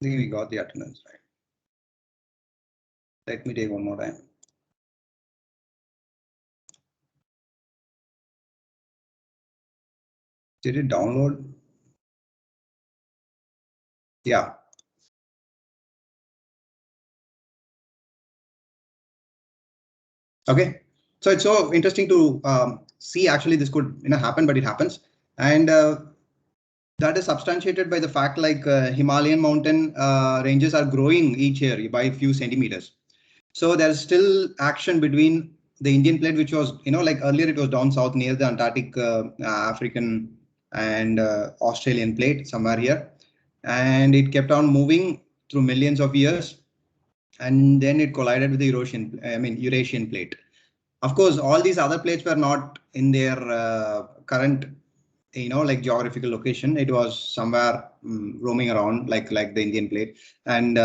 I think we got the attendance right. Let me take one more time. Did it download? Yeah. Okay. So it's so interesting to see actually this could happen, but it happens. And that is substantiated by the fact like Himalayan mountain ranges are growing each year by a few centimeters. So there's still action between the Indian plate, which was, like earlier it was down south near the Antarctic, African and Australian plate somewhere here. And it kept on moving through millions of years. And then it collided with the Eurasian plate. Of course, all these other plates were not in their current, like geographical location. It was somewhere roaming around like the Indian plate. And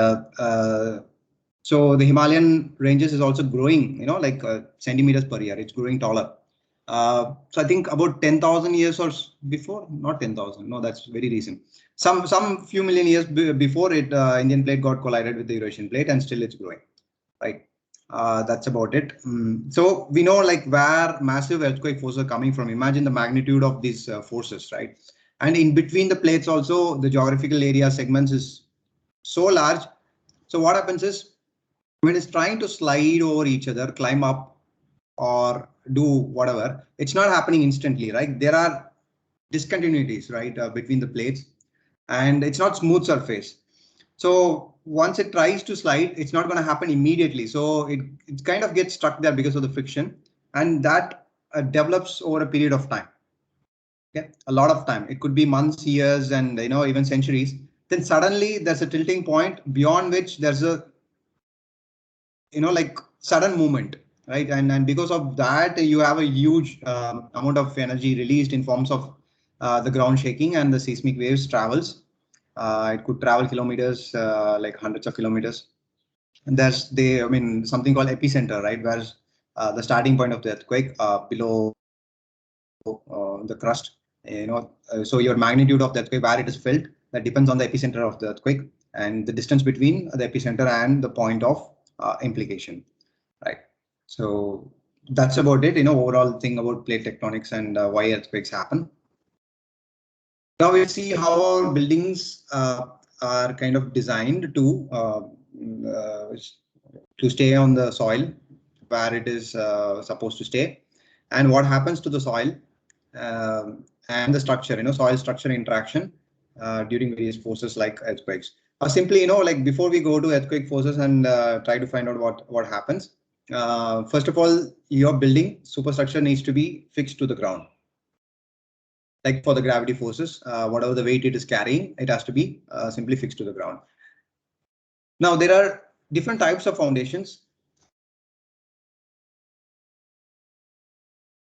so the Himalayan ranges is also growing, like centimeters per year. It's growing taller. So I think about 10,000 years or before, not 10,000. No, that's very recent. Some few million years before it, Indian plate got collided with the Eurasian plate, and still it's growing, right? That's about it. So we know like where massive earthquake forces are coming from. Imagine the magnitude of these forces, right? And in between the plates also, the geographical area segments is so large. So what happens is when it's trying to slide over each other, climb up or do whatever, it's not happening instantly, right? There are discontinuities, right, between the plates, and it's not smooth surface. So once it tries to slide, it's not going to happen immediately. So it kind of gets stuck there because of the friction, and that develops over a period of time. Okay, a lot of time. It could be months, years, and even centuries. Then suddenly there's a tilting point beyond which there's a like sudden movement, right? And because of that, you have a huge amount of energy released in forms of the ground shaking, and the seismic waves travels. It could travel kilometers, like hundreds of kilometers. And there's something called epicenter, right? Where the starting point of the earthquake below the crust. So your magnitude of the earthquake, where it is felt, that depends on the epicenter of the earthquake and the distance between the epicenter and the point of implication, right? So that's about it. Overall thing about plate tectonics and why earthquakes happen. Now we'll see how our buildings are kind of designed to stay on the soil where it is supposed to stay, and what happens to the soil and the structure, soil structure interaction during various forces like earthquakes. Or simply, like before we go to earthquake forces and try to find out what happens, first of all, your building superstructure needs to be fixed to the ground. Like for the gravity forces, whatever the weight it is carrying, it has to be simply fixed to the ground. Now, there are different types of foundations.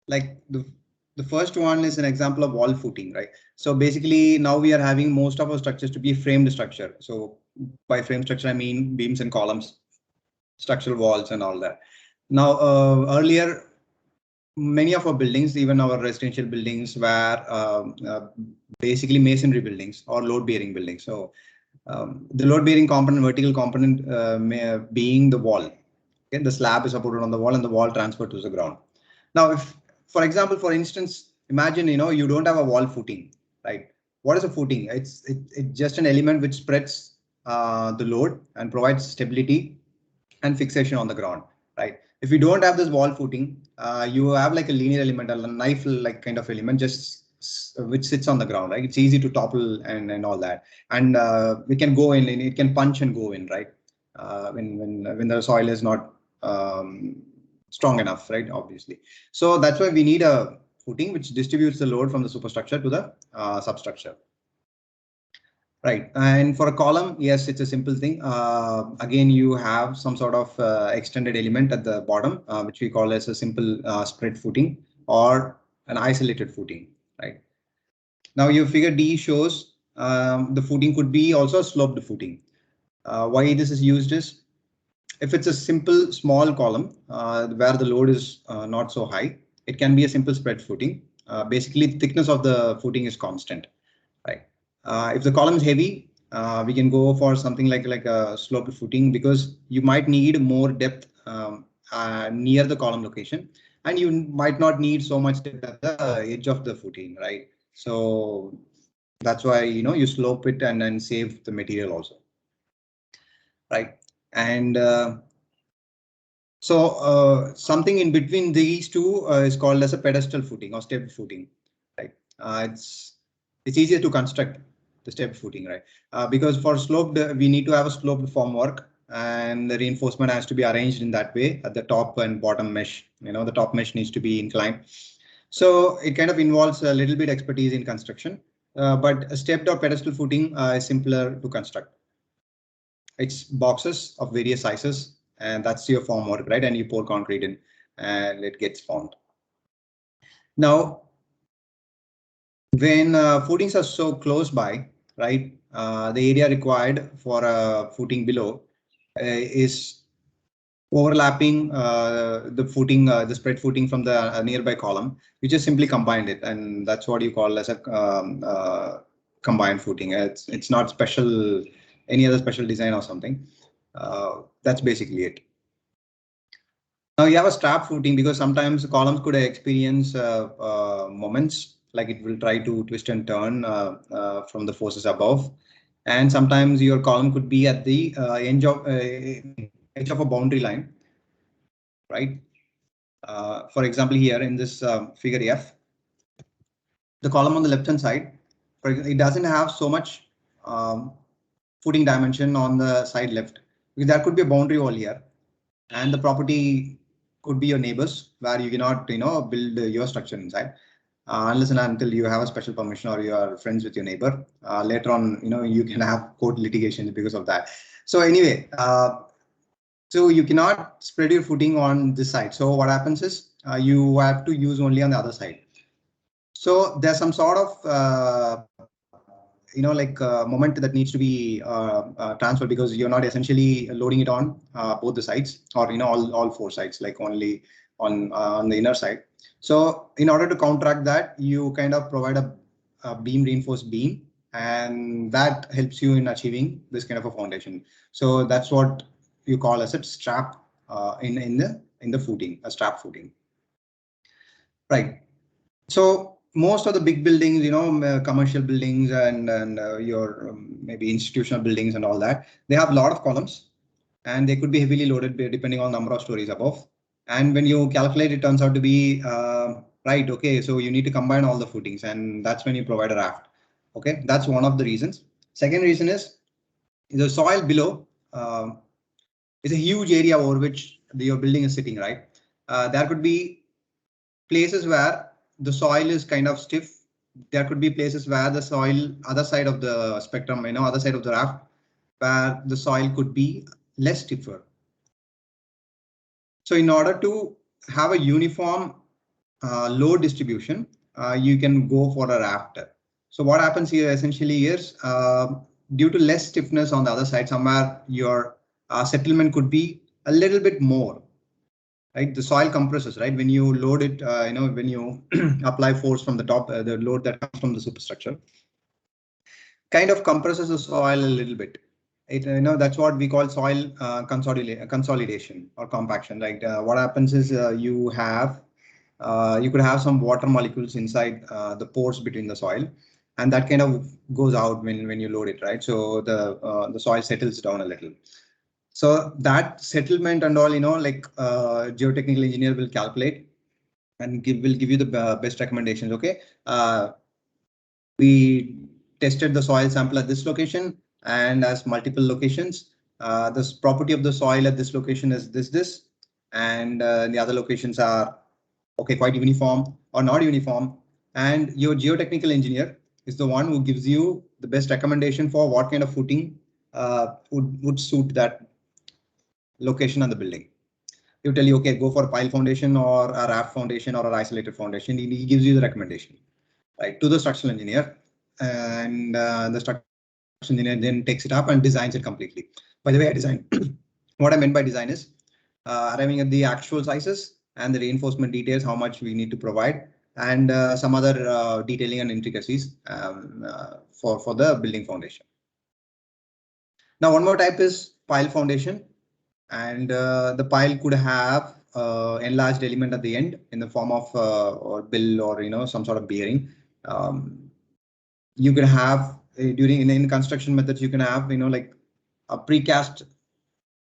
Like the first one is an example of wall footing, right? So basically now we are having most of our structures to be framed structure. So by frame structure, I mean beams and columns, structural walls and all that. Now, earlier, many of our buildings, even our residential buildings, were basically masonry buildings or load-bearing buildings. So the load-bearing component, vertical component being the wall. Okay? The slab is supported on the wall and the wall transferred to the ground. Now, if, for example, for instance, imagine you don't have a wall footing, right? What is a footing? It's just an element which spreads the load and provides stability and fixation on the ground, right? If you don't have this wall footing, you have like a linear element, a knife-like kind of element, just which sits on the ground, right? It's easy to topple and all that, and we can go in and it can punch and go in, right? When the soil is not strong enough, right? Obviously, so that's why we need a footing which distributes the load from the superstructure to the substructure. Right, and for a column, yes, it's a simple thing. Again, you have some sort of extended element at the bottom, which we call as a simple spread footing or an isolated footing, right? Now, your figure D shows the footing could be also a sloped footing. Why this is used is, if it's a simple small column where the load is not so high, it can be a simple spread footing. Basically, the thickness of the footing is constant, right? If the column is heavy, we can go for something like a sloped footing, because you might need more depth near the column location, and you might not need so much depth at the edge of the footing, right? So that's why, you slope it and then save the material also, right? And something in between these two is called as a pedestal footing or step footing, right? It's easier to construct the step footing, right? Because for sloped, we need to have a sloped formwork, and the reinforcement has to be arranged in that way at the top and bottom mesh. The top mesh needs to be inclined. So it kind of involves a little bit expertise in construction, but a stepped or pedestal footing is simpler to construct. It's boxes of various sizes, and that's your formwork, right? And you pour concrete in, and it gets formed. Now, when footings are so close by, right, the area required for a footing below is overlapping the footing, the spread footing from the nearby column. You just simply combined it, and that's what you call as a combined footing. It's not special, any other special design or something. That's basically it. Now you have a strap footing, because sometimes columns could experience moments like it will try to twist and turn from the forces above, and sometimes your column could be at the edge of a boundary line, right? For example, here in this figure F, the column on the left hand side, it doesn't have so much footing dimension on the side left, because there could be a boundary wall here, and the property could be your neighbors, where you cannot build your structure inside unless and until you have a special permission or you are friends with your neighbor. Later on, you can have court litigations because of that. So anyway, so you cannot spread your footing on this side. So what happens is you have to use only on the other side. So there's some sort of moment that needs to be transferred, because you're not essentially loading it on both the sides, or all four sides, like only on the inner side. So in order to counteract that, you kind of provide a beam reinforced beam, and that helps you in achieving this kind of a foundation. So that's what you call as a strap in the footing, a strap footing, right? So most of the big buildings, commercial buildings and your maybe institutional buildings and all that, they have a lot of columns, and they could be heavily loaded depending on number of stories above. And when you calculate, it turns out to be right. Okay, so you need to combine all the footings, and that's when you provide a raft. Okay, that's one of the reasons. Second reason is the soil below is a huge area over which your building is sitting, right? There could be places where the soil is kind of stiff. There could be places where the soil, other side of the spectrum, other side of the raft, where the soil could be less stiffer. So in order to have a uniform load distribution, you can go for a raft. So what happens here essentially is due to less stiffness on the other side, somewhere your settlement could be a little bit more. Right, the soil compresses, right? When you load it, when you apply force from the top, the load that comes from the superstructure kind of compresses the soil a little bit. That's what we call soil consolidation or compaction. Like what happens is you could have some water molecules inside the pores between the soil, and that kind of goes out when you load it, right? So the soil settles down a little. So that settlement and all, geotechnical engineer will calculate and will give you the best recommendations. Okay, we tested the soil sample at this location and as multiple locations. This property of the soil at this location is this, and the other locations are okay, quite uniform or not uniform. And your geotechnical engineer is the one who gives you the best recommendation for what kind of footing would suit that location on the building. He'll tell you, okay, go for a pile foundation or a raft foundation or an isolated foundation. He gives you the recommendation, right, to the structural engineer, and the structural engineer then takes it up and designs it completely. By the way, I design. What I meant by design is arriving at the actual sizes and the reinforcement details, how much we need to provide, and some other detailing and intricacies for the building foundation. Now, one more type is pile foundation, and the pile could have enlarged element at the end in the form of or bill or some sort of bearing. You can have during in construction methods, you can have like a precast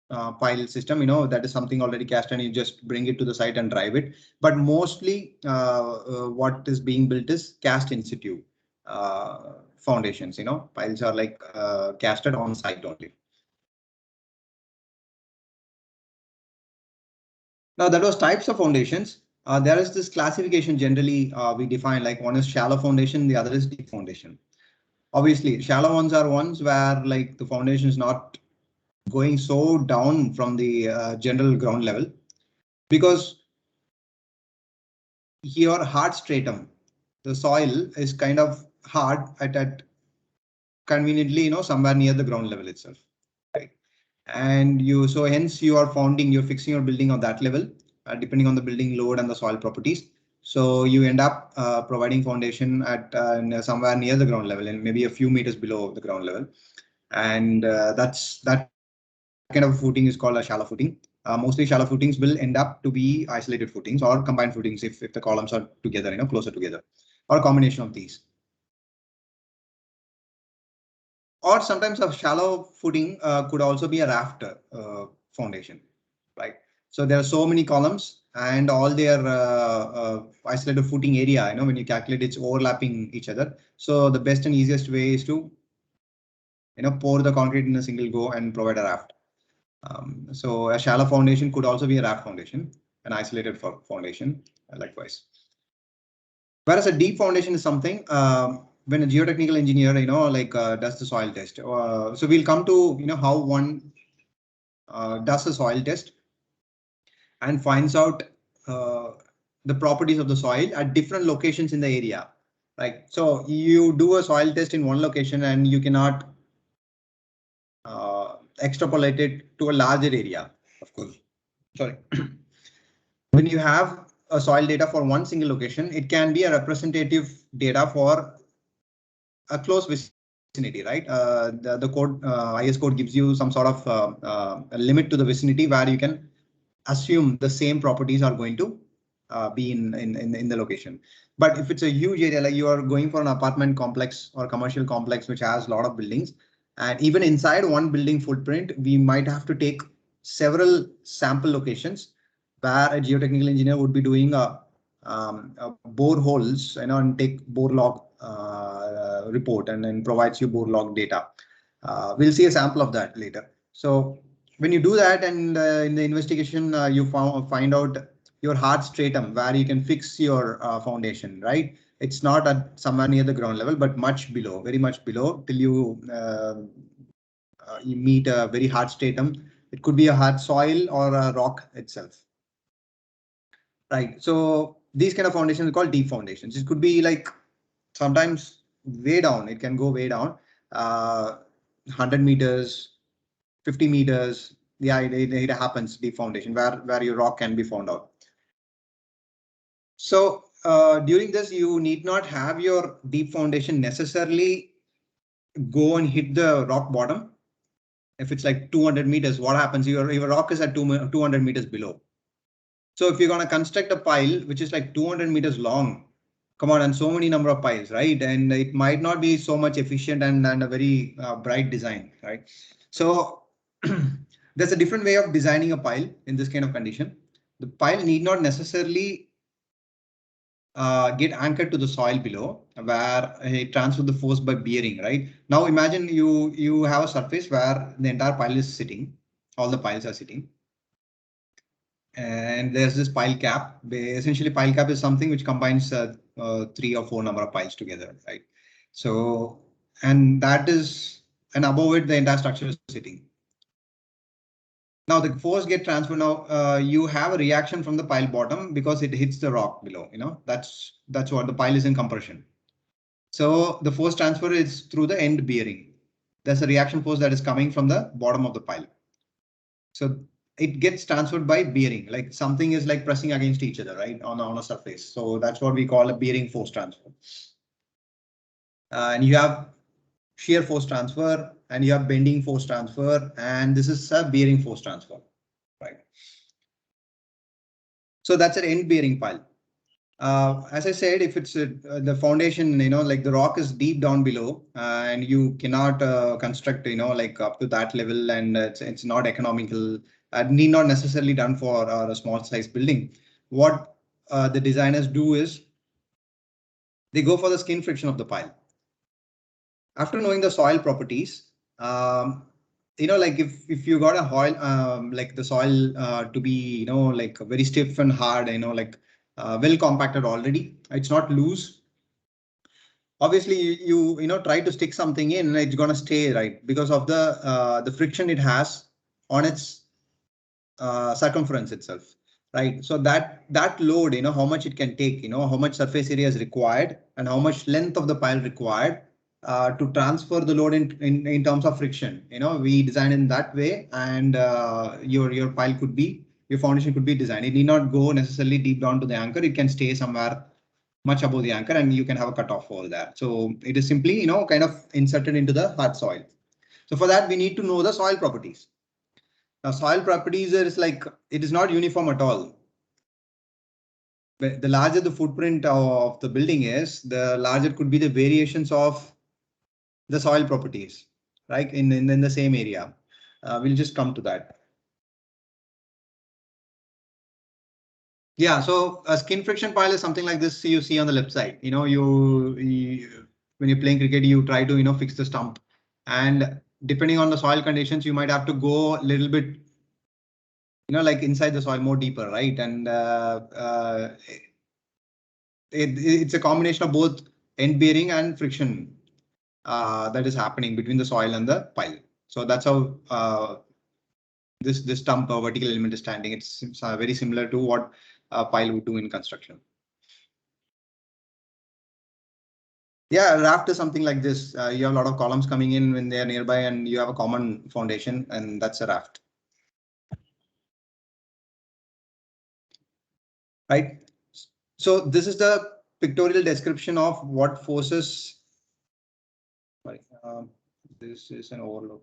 pile system, that is something already cast and you just bring it to the site and drive it. But mostly what is being built is cast in situ foundations. Piles are like casted on site only. Now that was types of foundations. There is this classification generally we define, like one is shallow foundation, the other is deep foundation. Obviously, shallow ones are ones where like the foundation is not going so down from the general ground level, because your hard stratum, the soil is kind of hard at conveniently, somewhere near the ground level itself, right? And so hence you are you're fixing your building on that level, depending on the building load and the soil properties. So you end up providing foundation at somewhere near the ground level and maybe a few meters below the ground level. And that kind of footing is called a shallow footing. Mostly shallow footings will end up to be isolated footings or combined footings if the columns are together, closer together, or a combination of these. Or sometimes a shallow footing could also be a raft foundation, right? So there are so many columns and all their isolated footing area, when you calculate, it's overlapping each other. So the best and easiest way is to, pour the concrete in a single go and provide a raft. So a shallow foundation could also be a raft foundation, an isolated foundation, likewise. Whereas a deep foundation is something when a geotechnical engineer, does the soil test. So we'll come to, how one does a soil test and finds out the properties of the soil at different locations in the area. Right. So you do a soil test in one location and you cannot extrapolate it to a larger area, of course. Sorry. When you have a soil data for one single location, it can be a representative data for a close vicinity, right? The code, IS code gives you some sort of a limit to the vicinity where you can assume the same properties are going to be in the location. But if it's a huge area, like you are going for an apartment complex or commercial complex, which has a lot of buildings, and even inside one building footprint, we might have to take several sample locations where a geotechnical engineer would be doing a boreholes, and take bore log report and then provides you bore log data. We'll see a sample of that later. So when you do that and in the investigation, you find out your hard stratum where you can fix your foundation, right? It's not at somewhere near the ground level, but much below, very much below, till you meet a very hard stratum. It could be a hard soil or a rock itself. Right. So these kind of foundations are called deep foundations. It could be like sometimes way down. It can go way down, 100 meters, 50 meters. Yeah, it happens, deep foundation, where your rock can be found out. So during this, you need not have your deep foundation necessarily go and hit the rock bottom. If it's like 200 meters, what happens? Your rock is at 200 meters below. So if you're going to construct a pile, which is like 200 meters long, come on, and so many number of piles, right? And it might not be so much efficient and a very bright design, right? So there's a different way of designing a pile in this kind of condition. The pile need not necessarily get anchored to the soil below, where it transfers the force by bearing, right? Now imagine you have a surface where the entire pile is sitting, all the piles are sitting. And there's this pile cap. Essentially, pile cap is something which combines 3 or 4 number of piles together, right? So, and that is, and above it, the entire structure is sitting. Now the force get transferred. Now you have a reaction from the pile bottom because it hits the rock below. That's what the pile is in compression. So the force transfer is through the end bearing. There's a reaction force that is coming from the bottom of the pile. So it gets transferred by bearing, like something is like pressing against each other, right, on a surface. So that's what we call a bearing force transfer. And you have shear force transfer, and you have bending force transfer, and this is a bearing force transfer, right? So that's an end bearing pile. As I said, if it's the foundation, like the rock is deep down below, and you cannot construct, like up to that level, and it's not economical, need not necessarily done for a small size building. What the designers do is they go for the skin friction of the pile. After knowing the soil properties, like if you got a soil, like the soil to be, like very stiff and hard, like well compacted already, it's not loose. Obviously, you try to stick something in, it's gonna stay, right, because of the friction it has on its circumference itself, right? So that load, how much it can take, how much surface area is required, and how much length of the pile required to transfer the load in terms of friction. We design in that way, and your pile could be, your foundation could be designed. It need not go necessarily deep down to the anchor. It can stay somewhere much above the anchor, and you can have a cutoff over there. So it is simply, kind of inserted into the hard soil. So for that, we need to know the soil properties. Now, soil properties is like, it is not uniform at all. But the larger the footprint of the building is, the larger could be the variations of the soil properties, right? In the same area. We'll just come to that. Yeah, so a skin friction pile is something like this you see on the left side. When you're playing cricket, you try to, fix the stump. And depending on the soil conditions, you might have to go a little bit, like inside the soil, more deeper, right? And it's a combination of both end bearing and friction that is happening between the soil and the pile. So that's how this stump vertical element is standing. It's very similar to what a pile would do in construction. Yeah, a raft is something like this. You have a lot of columns coming in when they are nearby, and you have a common foundation, and that's a raft. Right. So this is the pictorial description of what forces. Sorry, this is an overload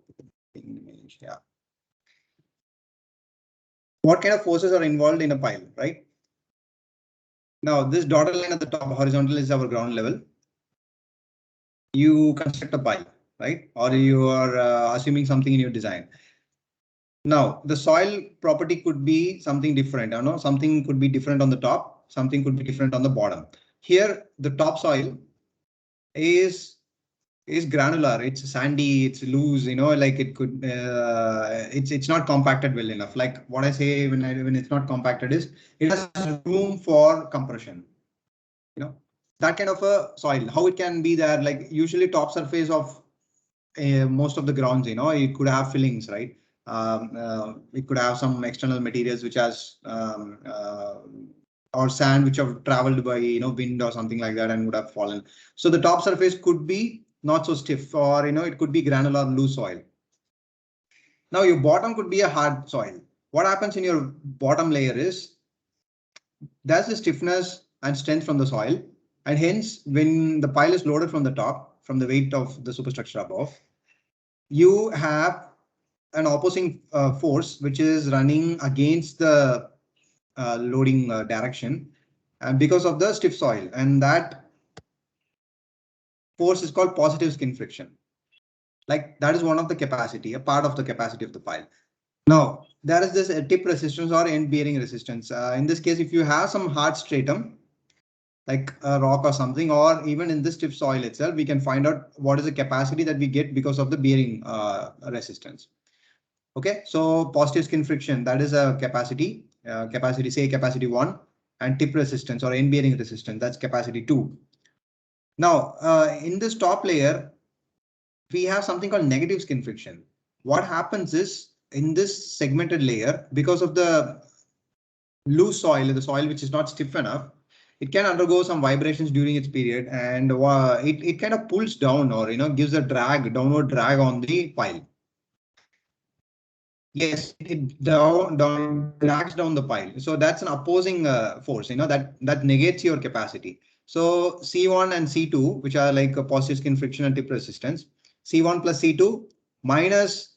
image. Yeah. What kind of forces are involved in a pile, right? Now, this dotted line at the top, horizontal, is our ground level. You construct a pile, right? Or you are assuming something in your design. Now, the soil property could be something different. Something could be different on the top, something could be different on the bottom. Here, the topsoil is granular, it's sandy, it's loose, like it could, it's not compacted well enough. Like what I say when it's not compacted is it has room for compression. That kind of a soil, how it can be there, like usually top surface of most of the grounds, it could have fillings, right? It could have some external materials which has or sand which have traveled by wind or something like that and would have fallen. So the top surface could be not so stiff, or it could be granular loose soil. Now your bottom could be a hard soil. What happens in your bottom layer is there's the stiffness and strength from the soil, and hence when the pile is loaded from the top, from the weight of the superstructure above, you have an opposing force which is running against the loading direction, and because of the stiff soil, and that force is called positive skin friction. Like that is one of the capacity, a part of the capacity of the pile. Now there is this tip resistance or end bearing resistance. In this case, if you have some hard stratum like a rock or something, or even in this stiff soil itself, we can find out what is the capacity that we get because of the bearing resistance. Okay, so positive skin friction, that is a capacity, say capacity 1, and tip resistance or end bearing resistance, that's capacity 2. Now, in this top layer, we have something called negative skin friction. What happens is in this segmented layer, because of the loose soil, the soil which is not stiff enough, it can undergo some vibrations during its period, and it kind of pulls down, or gives a downward drag on the pile. Yes, it drags down the pile. So that's an opposing force, that negates your capacity. So C1 and C2, which are like a positive skin friction and tip resistance, C1 plus C2 minus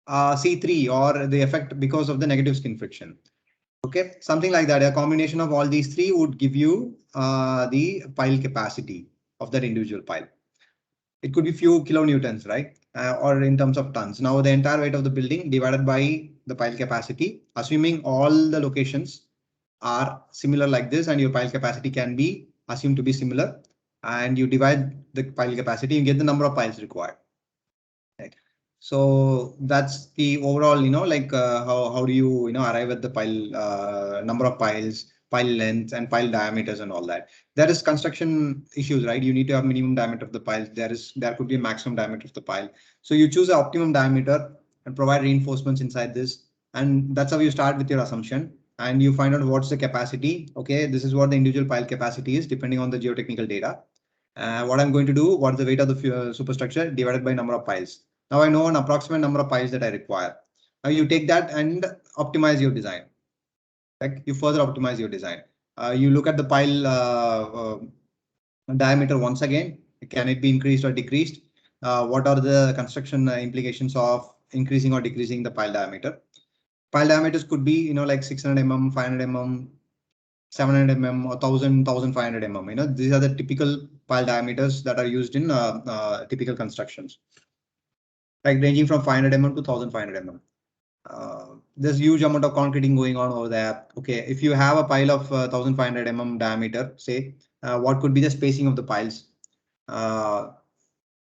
C3 or the effect because of the negative skin friction. Okay, something like that. A combination of all these three would give you the pile capacity of that individual pile. It could be few kilonewtons, right? Or in terms of tons. Now the entire weight of the building divided by the pile capacity, assuming all the locations are similar like this, and your pile capacity can be assumed to be similar, and you divide the pile capacity, you get the number of piles required. Right. So that's the overall, like how do you, arrive at the pile number of piles, pile length, and pile diameters and all that. There is construction issues, right? You need to have minimum diameter of the pile. There could be a maximum diameter of the pile. So you choose the optimum diameter and provide reinforcements inside this. And that's how you start with your assumption. And you find out what's the capacity. Okay, this is what the individual pile capacity is depending on the geotechnical data. What I'm going to do, what's the weight of the superstructure divided by number of piles. Now I know an approximate number of piles that I require. Now you take that and optimize your design. Like you further optimize your design. You look at the pile diameter once again. Can it be increased or decreased? What are the construction implications of increasing or decreasing the pile diameter? Pile diameters could be, like 600 mm, 500 mm, 700 mm, or 1000, 1500 mm. These are the typical pile diameters that are used in typical constructions, like ranging from 500 mm to 1500 mm. There's huge amount of concreting going on over there. Okay, if you have a pile of 1500 mm diameter, say, what could be the spacing of the piles?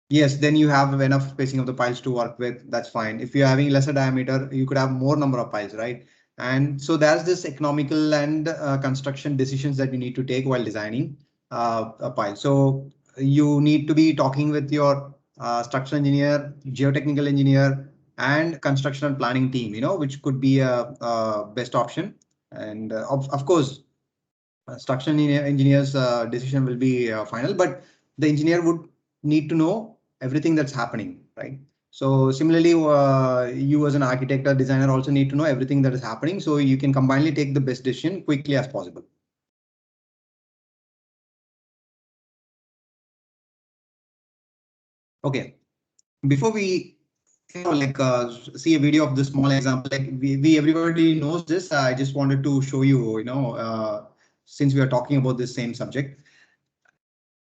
Yes, then you have enough spacing of the piles to work with. That's fine. If you're having lesser diameter, you could have more number of piles, right? And so there's this economical and construction decisions that you need to take while designing a pile. So you need to be talking with your structural engineer, geotechnical engineer, and construction and planning team, which could be a best option. And of course, structural engineer's decision will be final, but the engineer would need to know everything that's happening, right? So similarly, you as an architect or designer also need to know everything that is happening, so you can combinedly take the best decision quickly as possible. Okay, before we see a video of this small example, like we everybody knows this. I just wanted to show you, since we are talking about this same subject.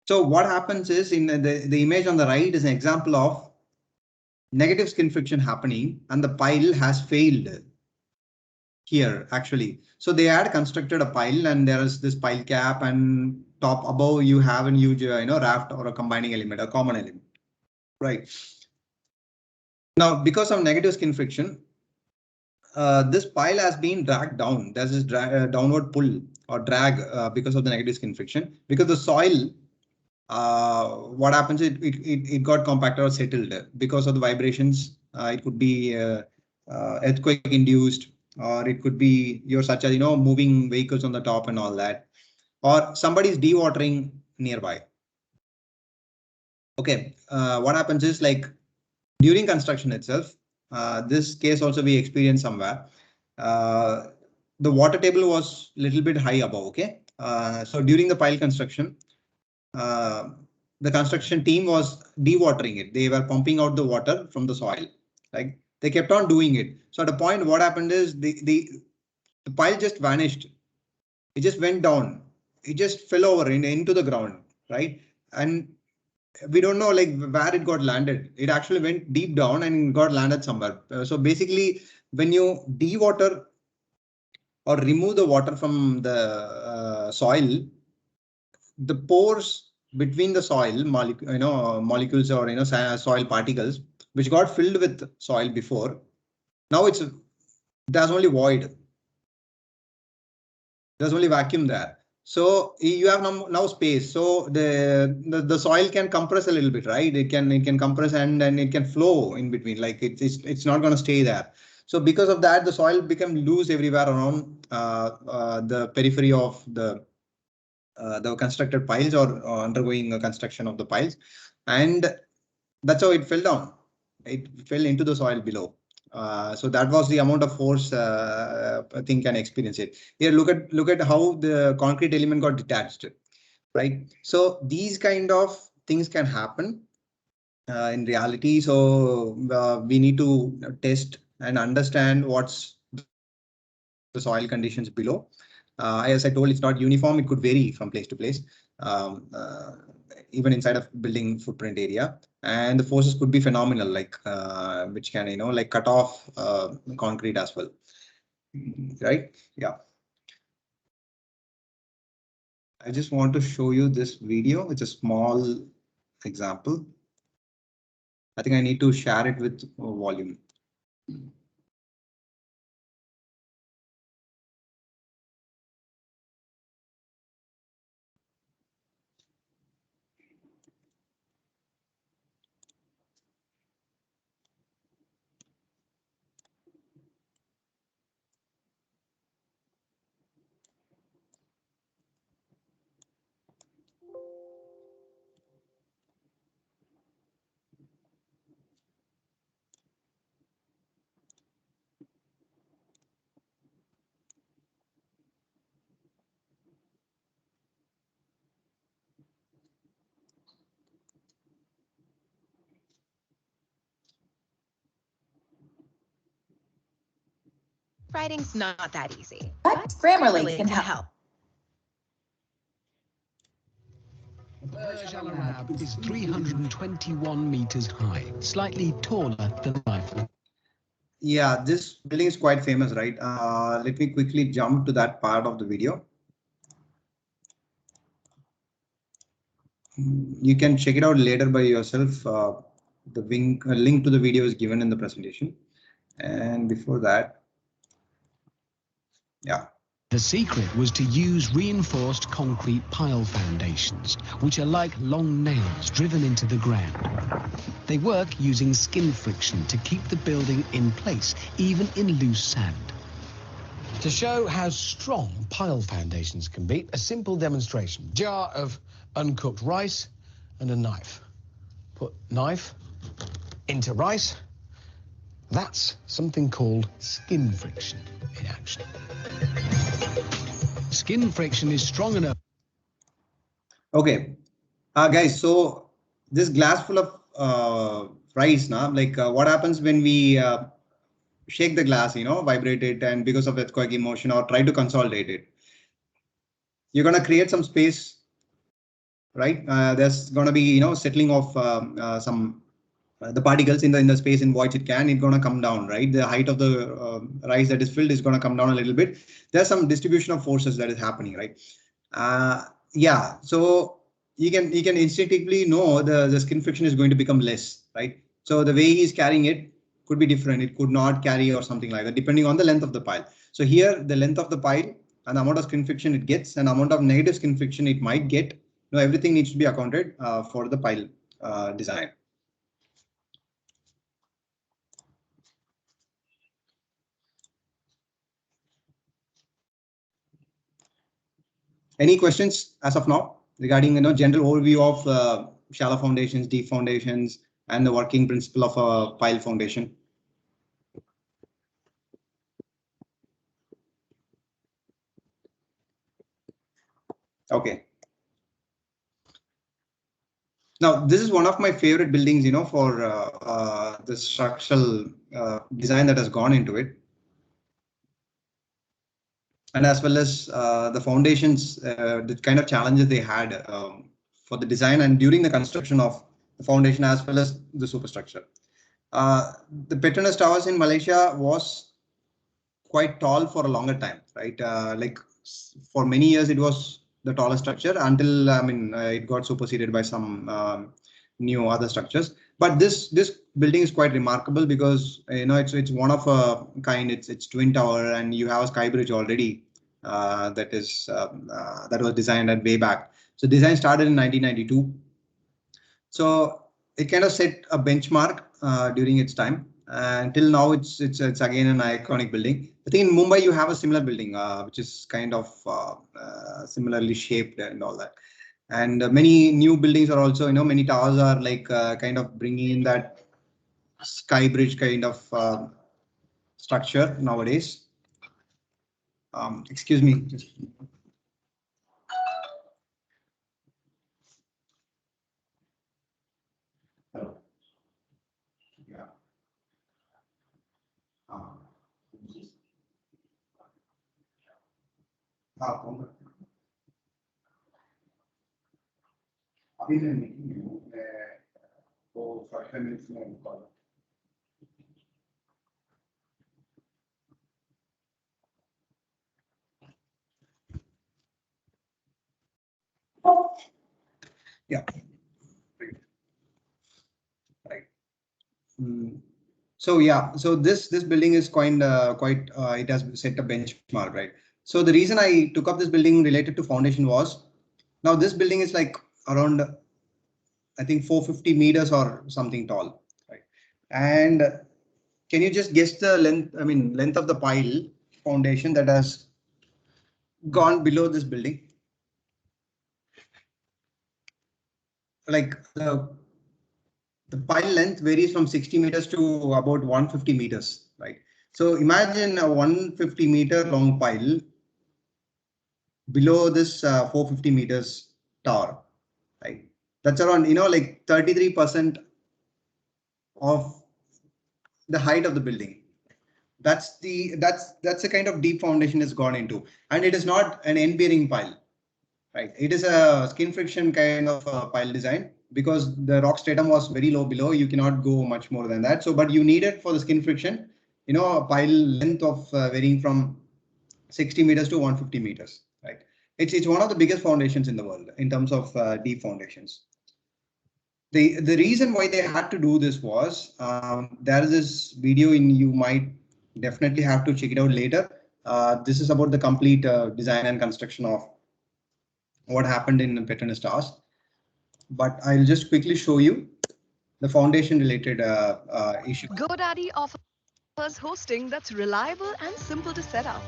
So what happens is in the image on the right is an example of negative skin friction happening and the pile has failed here actually. So they had constructed a pile and there is this pile cap, and top above you have a huge raft or a combining element, a common element, right? Now because of negative skin friction, this pile has been dragged down. There's this downward pull or drag because of the negative skin friction, because the soil, what happens, it got compacted or settled because of the vibrations. It could be earthquake induced, or it could be such as moving vehicles on the top and all that, or somebody's dewatering nearby. Okay, what happens is, like, during construction itself, this case also we experienced somewhere. The water table was a little bit high above. Okay, so during the pile construction, the construction team was dewatering it. They were pumping out the water from the soil. Like, they kept on doing it. So at a point, what happened is the pile just vanished. It just went down. It just fell over into the ground, right? And we don't know like where it got landed. It actually went deep down and got landed somewhere. So basically, when you dewater or remove the water from the soil, the pores between the soil molecules or soil particles which got filled with soil before, now there's only void. There's only vacuum there. So you have now space. So the soil can compress a little bit, right? It can compress and it can flow in between. Like it's not going to stay there. So because of that, the soil become loose everywhere around the periphery of the constructed piles or undergoing a construction of the piles, and that's how it fell down. It fell into the soil below. So that was the amount of force a thing can experience it. Here, look at how the concrete element got detached, right? So these kind of things can happen in reality. So we need to test and understand what's the soil conditions below. As I told, it's not uniform. It could vary from place to place, um, uh, even inside of building footprint area. And the forces could be phenomenal, like which can, like cut off concrete as well. Right? Yeah. I just want to show you this video. It's a small example. I think I need to share it with volume. Writing's not that easy, but Grammarly can help. Burj Al Arab is 321 meters high, slightly taller than Eiffel. Yeah, this building is quite famous, right? Let me quickly jump to that part of the video. You can check it out later by yourself. The link to the video is given in the presentation. And before that, yeah. The secret was to use reinforced concrete pile foundations, which are like long nails driven into the ground. They work using skin friction to keep the building in place, even in loose sand. To show how strong pile foundations can be, a simple demonstration. Jar of uncooked rice and a knife. Put knife into rice. That's something called skin friction in action. Skin friction is strong enough. Okay, guys, so this glass full of rice now, like what happens when we shake the glass, vibrate it, and because of earthquake motion or try to consolidate it, you're going to create some space, right? There's going to be, settling of some the particles in the space in which it's going to come down, right? The height of the rice that is filled is going to come down a little bit. There's some distribution of forces that is happening, right? Yeah, so you can instinctively know the skin friction is going to become less, right? So the way he's carrying it could be different. It could not carry or something like that, depending on the length of the pile. So here, the length of the pile and the amount of skin friction it gets and amount of negative skin friction it might get, everything needs to be accounted for the pile design. Any questions as of now regarding general overview of shallow foundations, deep foundations, and the working principle of a pile foundation? Okay. Now, this is one of my favorite buildings, for the structural design that has gone into it. And as well as the foundations, the kind of challenges they had for the design and during the construction of the foundation as well as the superstructure. The Petronas Towers in Malaysia was quite tall for a longer time, right? Like for many years, it was the tallest structure until it got superseded by some new other structures. But this building is quite remarkable because it's one of a kind. It's twin tower, and you have a sky bridge already that was designed at way back. So design started in 1992. So it kind of set a benchmark during its time. Until now, it's again an iconic building. I think in Mumbai you have a similar building, which is kind of similarly shaped and all that. And many new buildings are also, many towers are like kind of bringing in that sky bridge kind of structure nowadays. Excuse me. Yeah. Right. So yeah, so this building is quite it has set a benchmark, right? So the reason I took up this building related to foundation was, now this building is like around, I think 450 meters or something tall, right? And can you just guess the length? I mean, length of the pile foundation that has gone below this building? Like the pile length varies from 60 meters to about 150 meters, right? So imagine a 150 meter long pile below this 450 meters tower, right? That's around, like 33% of the height of the building. That's the kind of deep foundation it's gone into, and it is not an end bearing pile, right? It is a skin friction kind of pile design, because the rock stratum was very low below. You cannot go much more than that. So, but you need it for the skin friction, a pile length of varying from 60 meters to 150 meters, right? It's one of the biggest foundations in the world in terms of deep foundations. The reason why they had to do this was, there is this video you might definitely have to check it out later. This is about the complete design and construction of what happened in Petronas Towers. But I'll just quickly show you the foundation related issue. GoDaddy offers hosting that's reliable and simple to set up.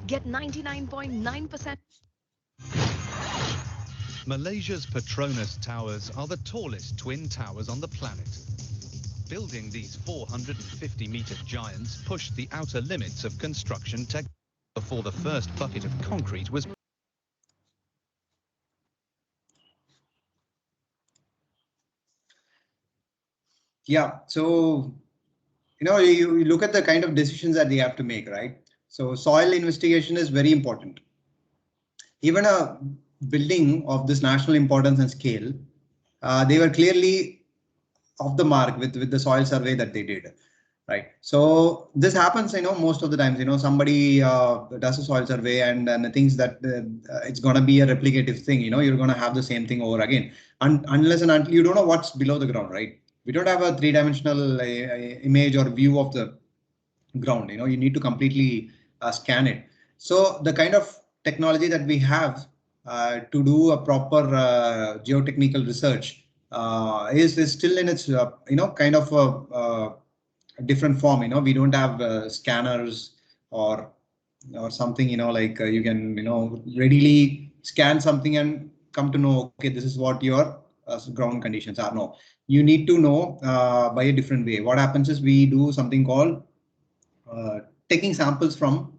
Get 99.9%. Malaysia's Petronas Towers are the tallest twin towers on the planet. Building these 450-meter giants pushed the outer limits of construction tech before the first bucket of concrete was. Yeah, so you look at the kind of decisions that they have to make, right? So soil investigation is very important. Even a building of this national importance and scale, they were clearly off the mark with the soil survey that they did, right? So this happens, most of the times, somebody does a soil survey and thinks that it's going to be a replicative thing, you're going to have the same thing over again, unless and until you don't know what's below the ground, right? We don't have a three-dimensional image or view of the ground. You need to completely scan it. So the kind of technology that we have to do a proper geotechnical research is still in its kind of a different form. We don't have scanners or something, like you can readily scan something and come to know, okay, this is what your ground conditions are. No, you need to know by a different way. What happens is we do something called taking samples from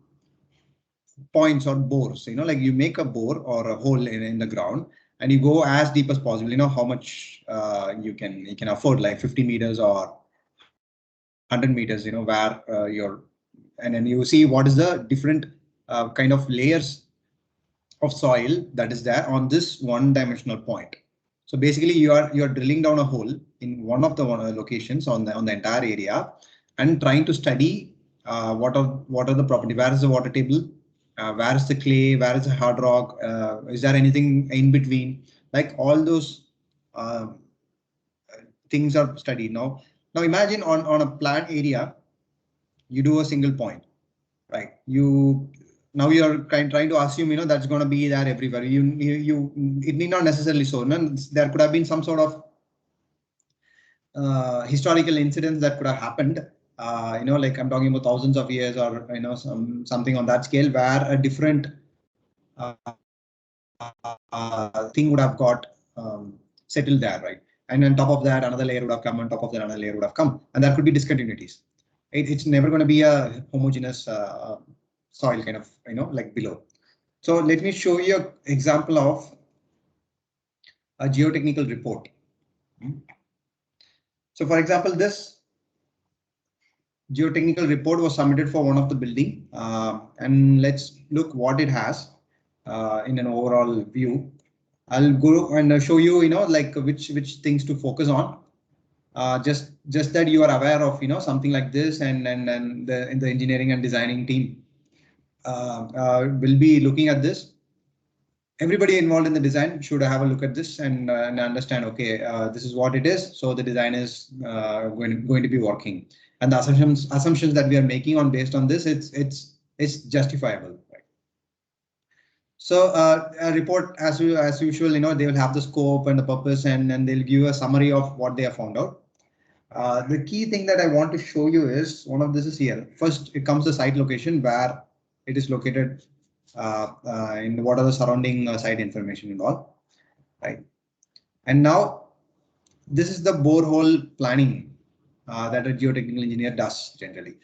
points or bores. Like you make a bore or a hole in the ground and you go as deep as possible. How much you can afford, like 50 meters or 100 meters, where you're, and then you see what is the different kind of layers of soil that is there on this one-dimensional point. So basically, you are drilling down a hole in one of the locations on the entire area and trying to study what are the property. Where is the water table? Where is the clay? Where is the hard rock? Is there anything in between? Like all those things are studied now. Now imagine on a plant area, you do a single point, right? Now you're trying to assume, that's going to be there everywhere. It need not necessarily so. There could have been some sort of historical incidents that could have happened. Like I'm talking about thousands of years or something on that scale, where a different thing would have got settled there, right? And on top of that, another layer would have come. On top of that, another layer would have come, and there could be discontinuities. It's never going to be a homogeneous soil kind of, like below. So let me show you an example of a geotechnical report. So for example, this geotechnical report was submitted for one of the building, and let's look what it has. in an overall view. I'll go and show you, like which things to focus on. Just that you are aware of, something like this, and the engineering and designing team will be looking at this. Everybody involved in the design should have a look at this and understand, okay, this is what it is. So the design is going to be working, and the assumptions that we are making on based on this, it's justifiable. Right? So a report, as usual, they will have the scope and the purpose, and they'll give a summary of what they have found out. The key thing that I want to show you is one of this is here. First, it comes the site location where it is located, and what are the surrounding site information and all, right? And now this is the borehole planning that a geotechnical engineer does generally.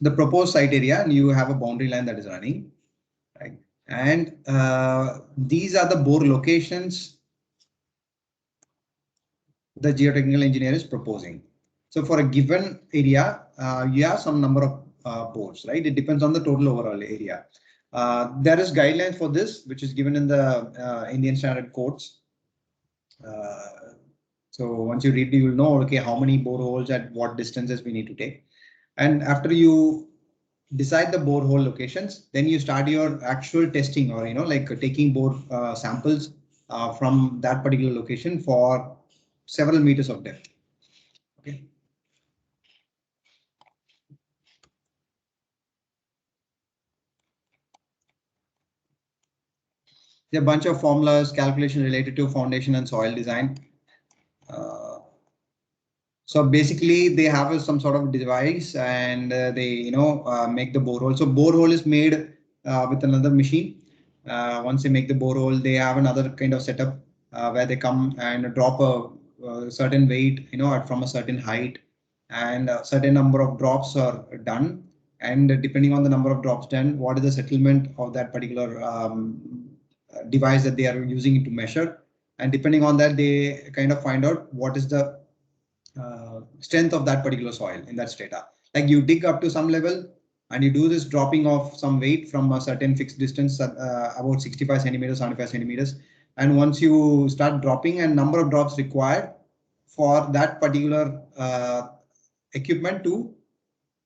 The proposed site area, and you have a boundary line that is running, right? And these are the bore locations the geotechnical engineer is proposing. So for a given area, you have some number of bores, right? It depends on the total overall area. There is guidelines for this, which is given in the Indian Standard Codes. So once you read, you will know, okay, how many boreholes at what distances we need to take. And after you decide the borehole locations, then you start your actual testing, or like taking bore samples from that particular location for several meters of depth. Okay. There are a bunch of formulas, calculation related to foundation and soil design. So basically, they have some sort of device, and they make the borehole. So borehole is made with another machine. Once they make the borehole, they have another kind of setup where they come and drop a certain weight, from a certain height, and a certain number of drops are done. And depending on the number of drops done, what is the settlement of that particular device that they are using to measure, and depending on that, they kind of find out what is the strength of that particular soil in that strata. Like you dig up to some level and you do this dropping of some weight from a certain fixed distance, about 65 centimeters, 75 centimeters. And once you start dropping, and number of drops required for that particular equipment to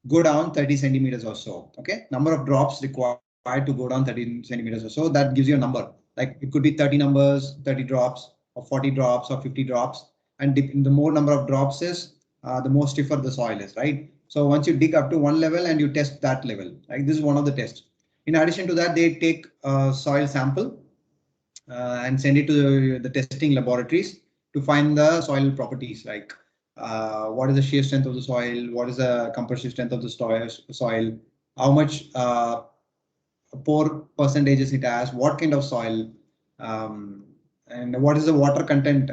go down 30 centimeters or so. Okay, number of drops required to go down 30 centimeters or so. That gives you a number. Like it could be 30 numbers, 30 drops, or 40 drops, or 50 drops. And the more number of drops is, the more stiffer the soil is, right? So once you dig up to one level and you test that level, right? This is one of the tests. In addition to that, they take a soil sample and send it to the testing laboratories to find the soil properties, like what is the shear strength of the soil, what is the compressive strength of the soil, how much pore percentages it has, what kind of soil, and what is the water content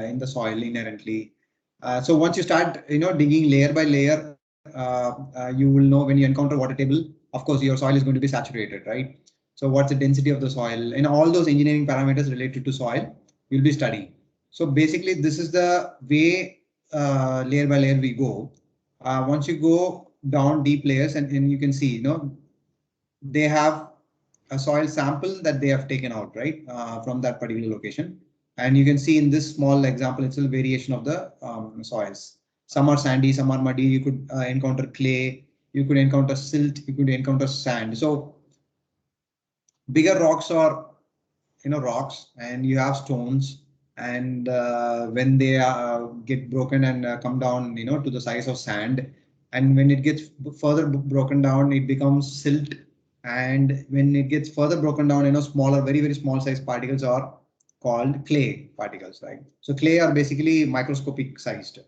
in the soil inherently. So once you start, digging layer by layer, you will know when you encounter water table, of course, your soil is going to be saturated, right? So what's the density of the soil, and all those engineering parameters related to soil you'll be studying. So basically, this is the way layer by layer we go. Once you go down deep layers, and you can see, they have a soil sample that they have taken out, right, from that particular location. And you can see in this small example, it's a variation of the soils. Some are sandy, some are muddy. You could encounter clay, you could encounter silt, you could encounter sand. So bigger rocks are, rocks, and you have stones. And when they get broken and come down, to the size of sand, and when it gets further broken down, it becomes silt. And when it gets further broken down, smaller, very, very small size particles are called clay particles, right? So clay are basically microscopic sized.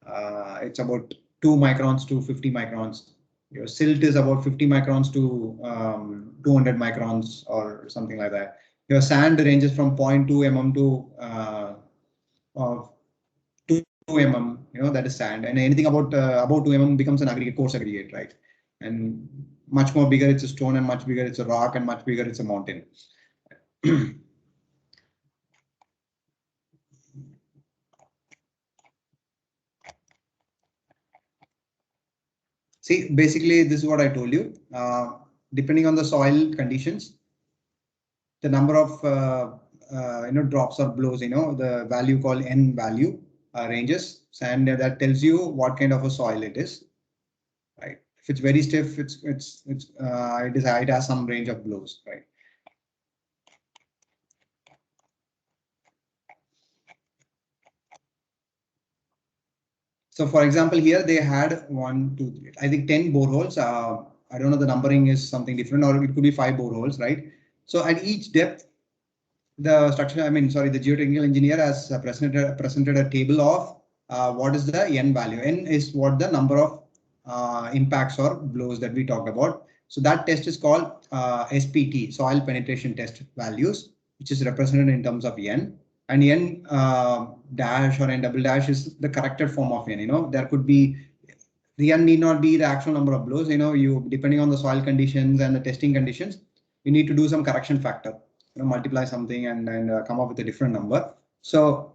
It's about 2 microns to 50 microns. Your silt is about 50 microns to 200 microns or something like that. Your sand ranges from 0.2 mm to 2 mm, that is sand. And anything about 2 mm becomes an aggregate, coarse aggregate, right? And much more bigger, it's a stone, and much bigger, it's a rock, and much bigger, it's a mountain. See, basically, this is what I told you. depending on the soil conditions, the number of drops or blows, the value called N value ranges, and that tells you what kind of a soil it is. Right. If it's very stiff, it has some range of blows, right? So for example, here they had 1, 2, 3, I think 10 boreholes. I don't know, the numbering is something different, or it could be 5 boreholes, right? So at each depth, the geotechnical engineer has presented a table of what is the N value. N is what the number of impacts or blows that we talked about. So that test is called SPT, soil penetration test values, which is represented in terms of N. And N dash or N double dash is the corrected form of N. There could be, the N need not be the actual number of blows. You, depending on the soil conditions and the testing conditions, you need to do some correction factor. Multiply something and come up with a different number. So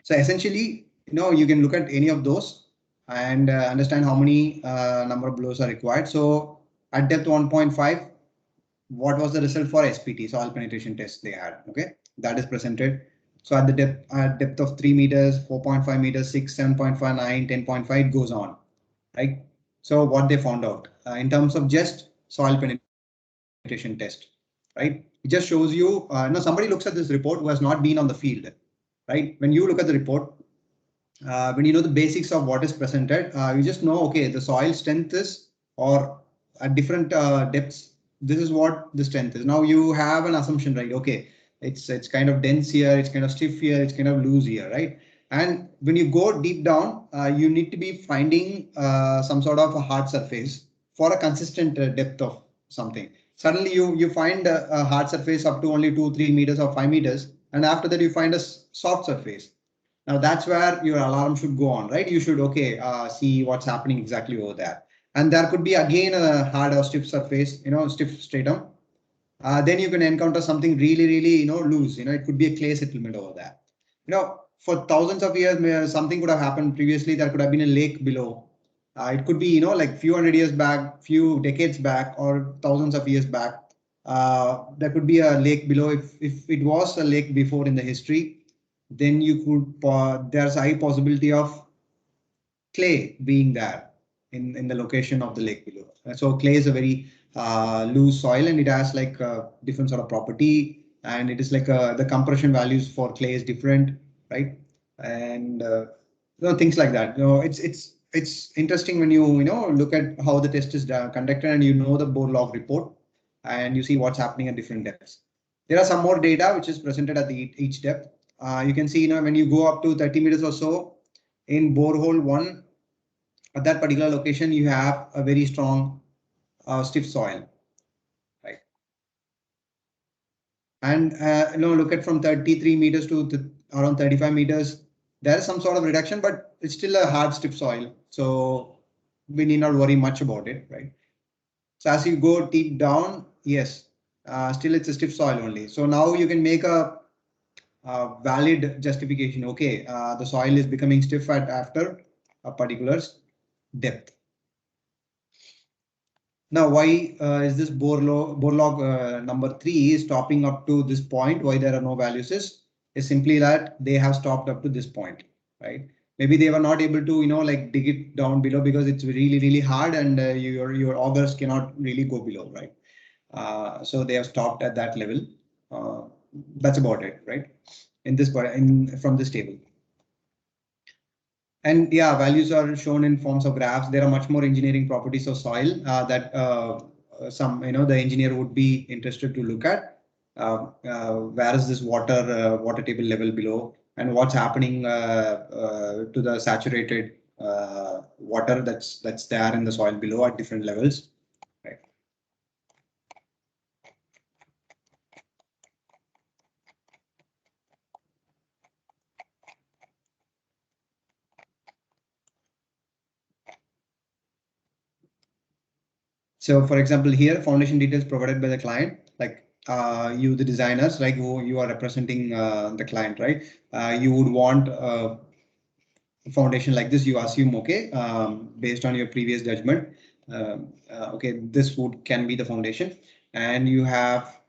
essentially, you can look at any of those and understand how many number of blows are required. So at depth 1.5, what was the result for SPT, soil penetration test they had? Okay, that is presented. So at the depth of 3 meters, 4.5 meters, 6, 7.5, 9, 10.5, it goes on, right? So what they found out in terms of just soil penetration test, right? It just shows you, somebody looks at this report who has not been on the field, right? When you look at the report, when you know the basics of what is presented, you just know, okay, the soil strength is, or at different depths, this is what the strength is. Now you have an assumption, right? Okay, it's kind of dense here, it's kind of stiff here, it's kind of loose here, right? And when you go deep down, you need to be finding some sort of a hard surface for a consistent depth of something. Suddenly you find a hard surface up to only 2, 3 meters or 5 meters. And after that, you find a soft surface. Now that's where your alarm should go on, right? You should, see what's happening exactly over there. And there could be again a hard or stiff surface, stiff stratum. Then you can encounter something really, really, loose. It could be a clay settlement over there. For thousands of years, something could have happened previously. There could have been a lake below. It could be, like few hundred years back, few decades back, or thousands of years back. There could be a lake below. If it was a lake before in the history, then you could, there's a high possibility of clay being there in the location of the lake below. So clay is a very loose soil, and it has like different sort of property, and it is like the compression values for clay is different, right? And things like that. It's interesting when you look at how the test is conducted, and the bore log report, and you see what's happening at different depths. There are some more data which is presented at each depth. You can see when you go up to 30 meters or so in borehole 1, at that particular location, you have a very strong stiff soil, right? And look at from 33 meters to around 35 meters. There is some sort of reduction, but it's still a hard stiff soil. So we need not worry much about it, right? So as you go deep down, yes, still it's a stiff soil only. So now you can make a valid justification. Okay, the soil is becoming stiff after a particular depth. Now, why is this bore log number 3 is stopping up to this point? Why there are no values is simply that they have stopped up to this point, right? Maybe they were not able to, dig it down below because it's really, really hard, and your augers cannot really go below, right? So they have stopped at that level. That's about it, right? From this table. And yeah, values are shown in forms of graphs. There are much more engineering properties of soil that the engineer would be interested to look at. Where is this water table level below, and what's happening to the saturated water that's there in the soil below at different levels. Right. So for example, here foundation details provided by the client, like you, the designers, like who you are representing the client, right? You would want a foundation like this. You assume, okay, based on your previous judgment, okay, this wood can be the foundation, and you have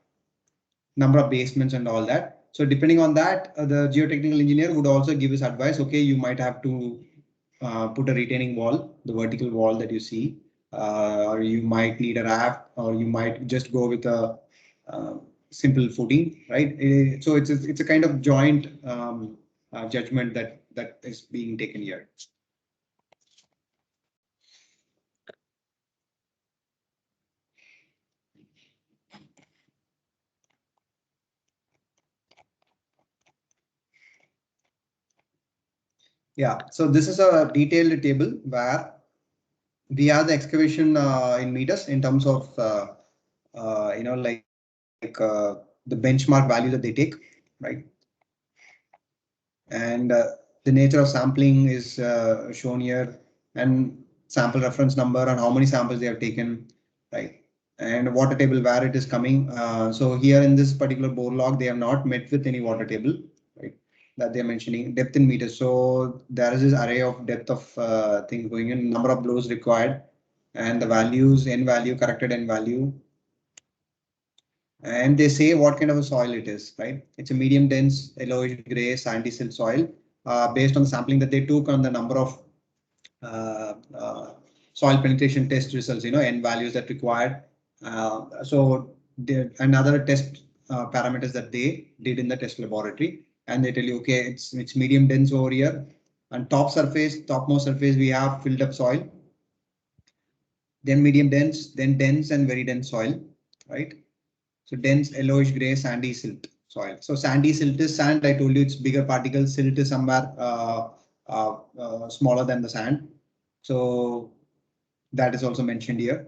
number of basements and all that. So depending on that, the geotechnical engineer would also give his advice. Okay, you might have to put a retaining wall, the vertical wall that you see, or you might need a raft, or you might just go with a simple footing, right? So it's a kind of joint judgment that is being taken here. Yeah, so this is a detailed table where we have the excavation in meters in terms of the benchmark value that they take, right? And the nature of sampling is shown here, and sample reference number and how many samples they have taken, right? And water table where it is coming. So here in this particular bore log, they have not met with any water table, right? That they're mentioning depth in meters. So there is this array of depth of things going in, number of blows required, and the values, N value, corrected N value. And they say what kind of a soil it is, right? It's a medium dense, yellowish gray, sandy silt soil, based on the sampling that they took on the number of soil penetration test results, N values that required. So another test parameters that they did in the test laboratory, and they tell you, okay, it's medium dense over here, and topmost surface, we have filled up soil, then medium dense, then dense and very dense soil, right? So dense, yellowish gray, sandy silt soil. So sandy silt is sand. I told you it's bigger particles. Silt is somewhere smaller than the sand. So that is also mentioned here.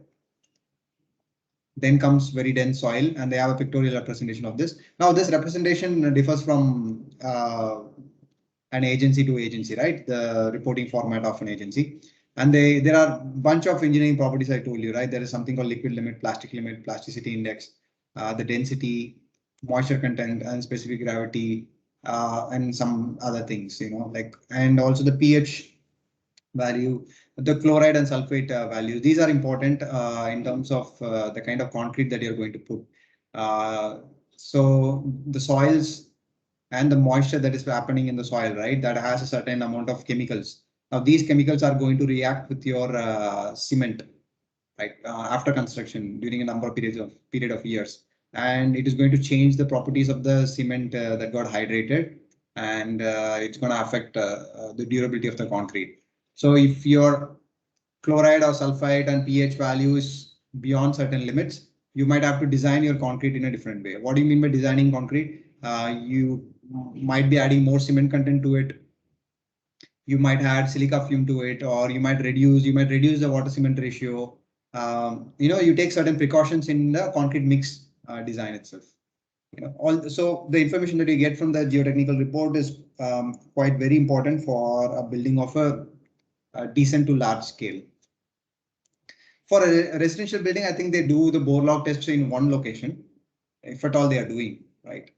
Then comes very dense soil, and they have a pictorial representation of this. Now this representation differs from an agency to agency, right? The reporting format of an agency. And there are a bunch of engineering properties I told you, right? There is something called liquid limit, plastic limit, plasticity index, the density, moisture content, and specific gravity, and some other things, and also the pH value, the chloride and sulfate values. These are important in terms of the kind of concrete that you're going to put. So the soils and the moisture that is happening in the soil, right, that has a certain amount of chemicals. Now these chemicals are going to react with your cement, right, after construction during a number of period of years, and it is going to change the properties of the cement that got hydrated, and it's going to affect the durability of the concrete. So if your chloride or sulfide and pH value is beyond certain limits, you might have to design your concrete in a different way. What do you mean by designing concrete? You might be adding more cement content to it. You might add silica fume to it, or you might reduce the water cement ratio. You take certain precautions in the concrete mix design itself. So the information that you get from the geotechnical report is quite very important for a building of a decent to large scale. For a residential building, I think they do the bore log tests in one location, if at all they are doing, right?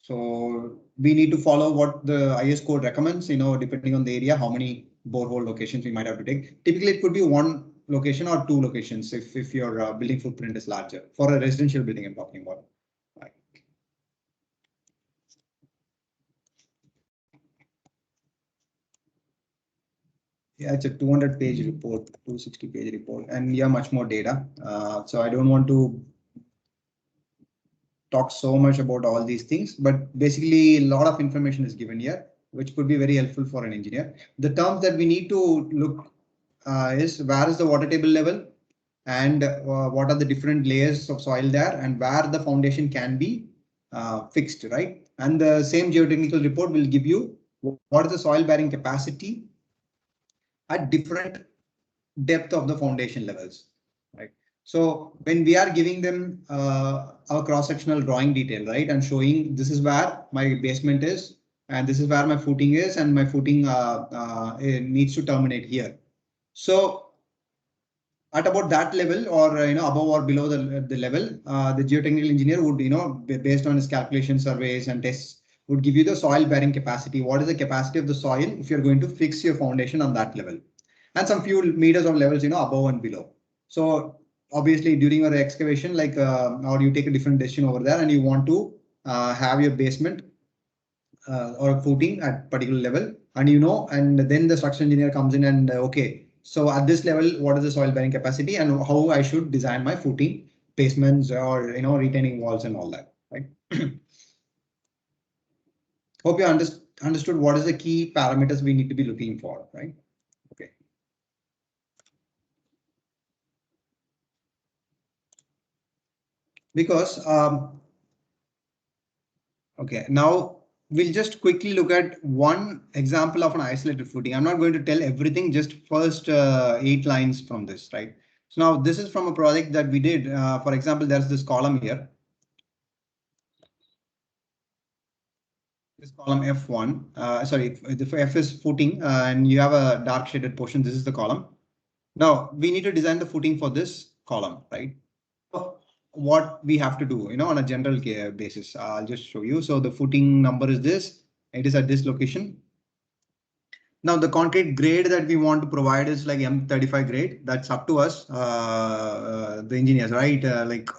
So we need to follow what the IS code recommends, depending on the area, how many borehole locations we might have to take. Typically, it could be one location or two locations if your building footprint is larger. For a residential building, I'm talking about. Right. Yeah, it's a 200-page report, 260-page report, and yeah, much more data. So I don't want to talk so much about all these things, but basically a lot of information is given here, which could be very helpful for an engineer. The terms that we need to look is where is the water table level, and what are the different layers of soil there, and where the foundation can be fixed, right? And the same geotechnical report will give you what is the soil bearing capacity at different depth of the foundation levels, right? So when we are giving them our cross-sectional drawing detail, right, and showing this is where my basement is, and this is where my footing is, and my footing needs to terminate here. So at about that level, or above or below the level, the geotechnical engineer would, based on his calculation, surveys and tests, would give you the soil bearing capacity. What is the capacity of the soil if you're going to fix your foundation on that level? And some few meters of levels, above and below. So obviously during your excavation, like, or you take a different decision over there and you want to have your basement or footing at particular level, and and then the structural engineer comes in and okay, so at this level, what is the soil bearing capacity and how I should design my footing, basements, or retaining walls and all that, right? Hope you understood what is the key parameters we need to be looking for, right? Okay. Because okay, now we'll just quickly look at one example of an isolated footing. I'm not going to tell everything, just first 8 lines from this, right? So now this is from a project that we did. For example, there's this column here. This column F1, sorry, the F is footing, and you have a dark shaded portion. This is the column. Now we need to design the footing for this column, right? So what we have to do, on a general basis, I'll just show you. So the footing number is this. It is at this location. Now the concrete grade that we want to provide is like M35 grade. That's up to us, the engineers, right?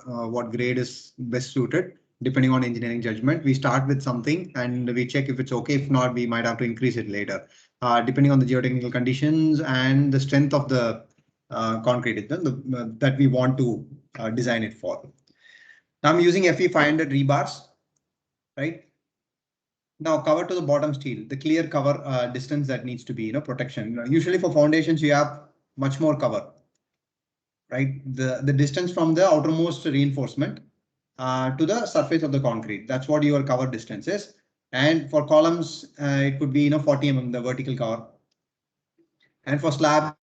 What grade is best suited depending on engineering judgment. We start with something and we check if it's okay. If not, we might have to increase it later, depending on the geotechnical conditions and the strength of the concrete that we want to design it for. Now I'm using FE 500 rebars, right? Now cover to the bottom steel, the clear cover distance that needs to be, protection. Usually for foundations, you have much more cover, right? The distance from the outermost reinforcement to the surface of the concrete. That's what your cover distance is. And for columns, it could be, 40 mm, the vertical cover. And for slabs,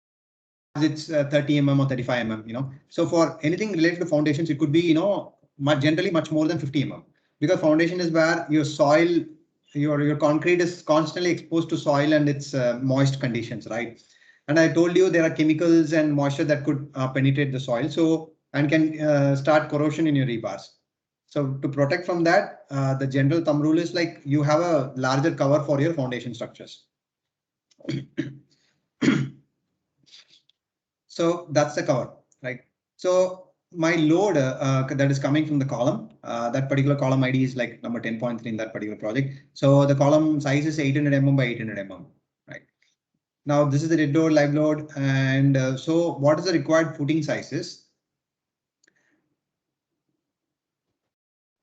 it's 30 mm or 35 mm, So for anything related to foundations, it could be, generally much more than 50 mm, because foundation is where your soil, your concrete is constantly exposed to soil and its moist conditions, right? And I told you there are chemicals and moisture that could penetrate the soil, so and can start corrosion in your rebars. So to protect from that, the general thumb rule is like you have a larger cover for your foundation structures. So that's the cover, right? So my load that is coming from the column, that particular column ID is like number 10.3 in that particular project. So the column size is 800 mm by 800 mm, right? Now this is the dead load, live load, and so what is the required footing sizes?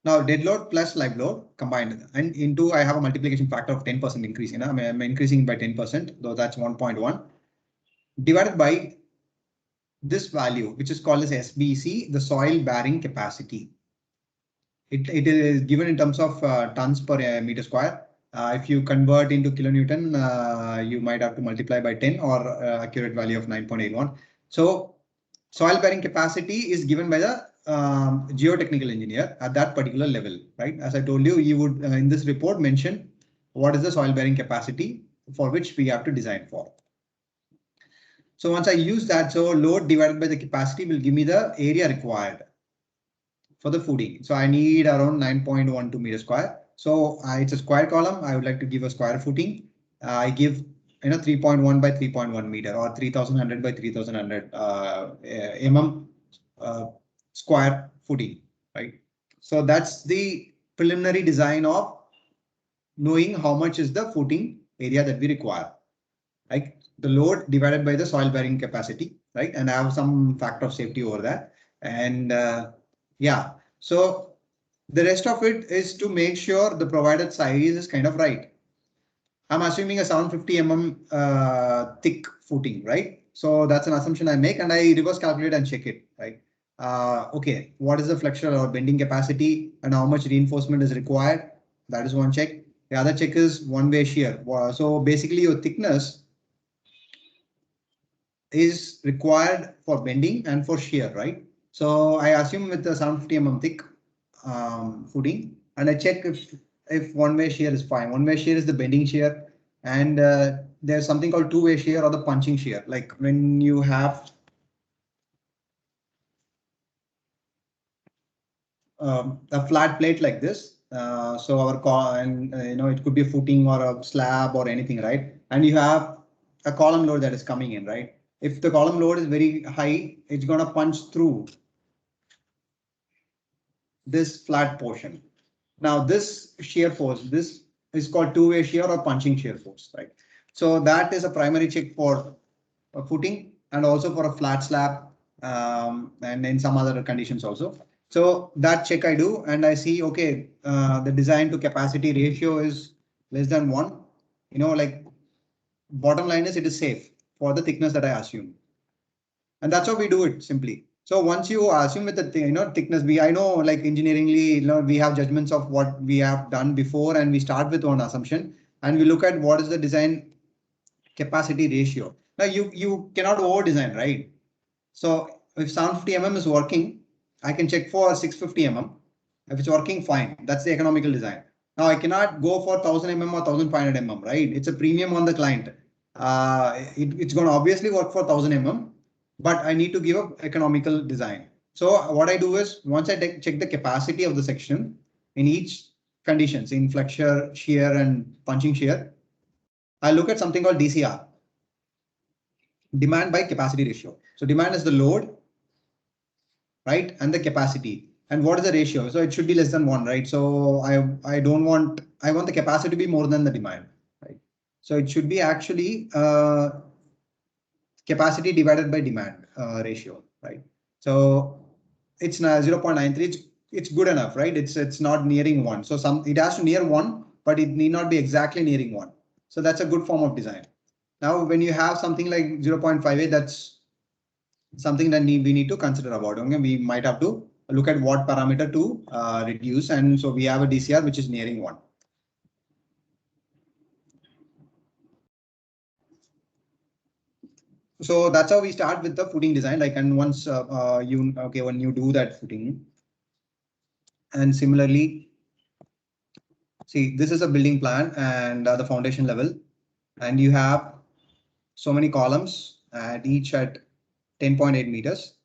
Now dead load plus live load combined, and into I have a multiplication factor of 10% increase. I'm increasing by 10%, though that's 1.1 divided by this value, which is called as SBC, the soil bearing capacity. It is given in terms of tons per meter square. If you convert into kilonewton, you might have to multiply by 10 or accurate value of 9.81. So soil bearing capacity is given by the geotechnical engineer at that particular level, right? As I told you, you would in this report mention what is the soil bearing capacity for which we have to design for. So once I use that, so load divided by the capacity will give me the area required for the footing. So I need around 9.12 meters square. So it's a square column. I would like to give a square footing. I give 3.1 by 3.1 meter or 3100 by 3100 mm square footing, right? So that's the preliminary design of knowing how much is the footing area that we require, right? The load divided by the soil bearing capacity, right? And I have some factor of safety over that. And yeah, so the rest of it is to make sure the provided size is kind of right. I'm assuming a 750 mm thick footing, right? So that's an assumption I make and I reverse calculate and check it, right? Okay, what is the flexural or bending capacity and how much reinforcement is required? That is one check. The other check is one-way shear. So basically your thickness is required for bending and for shear, right? So I assume with the 750 mm thick footing, and I check if one-way shear is fine. One-way shear is the bending shear, and there's something called two-way shear or the punching shear. Like when you have a flat plate like this, so our it could be a footing or a slab or anything, right? And you have a column load that is coming in, right? if the column load is very high, it's going to punch through this flat portion. Now this shear force, this is called two-way shear or punching shear force, right? So that is a primary check for a footing and also for a flat slab, and in some other conditions also. So that check I do and I see, okay, the design to capacity ratio is less than 1. You know, like bottom line is it is safe for the thickness that I assume. And that's how we do it simply. So once you assume with the thickness, I know like engineeringly, we have judgments of what we have done before, and we start with one assumption and we look at what is the design capacity ratio. Now you cannot over design, right? So if 750 mm is working, I can check for 650 mm. If it's working, fine. That's the economical design. Now I cannot go for 1000 mm or 1500 mm, right? It's a premium on the client. It's going to obviously work for 1000 mm, but I need to give an economical design. So what I do is once I check the capacity of the section in each conditions, in flexure, shear and punching shear, I look at something called DCR, demand by capacity ratio. So demand is the load, right? And the capacity. And what is the ratio? So it should be less than 1, right? So I want the capacity to be more than the demand, right? So it should be actually capacity divided by demand ratio, right? So it's 0.93. It's good enough, right? It's not nearing 1. So it has to near 1, but it need not be exactly nearing 1. So that's a good form of design. Now, when you have something like 0.58, that's something that we need to consider about. Okay, we might have to look at what parameter to reduce, and so we have a DCR which is nearing 1. So that's how we start with the footing design. Like, and once when you do that footing, and similarly, see, this is a building plan and the foundation level, and you have so many columns at each at 10.8 meters.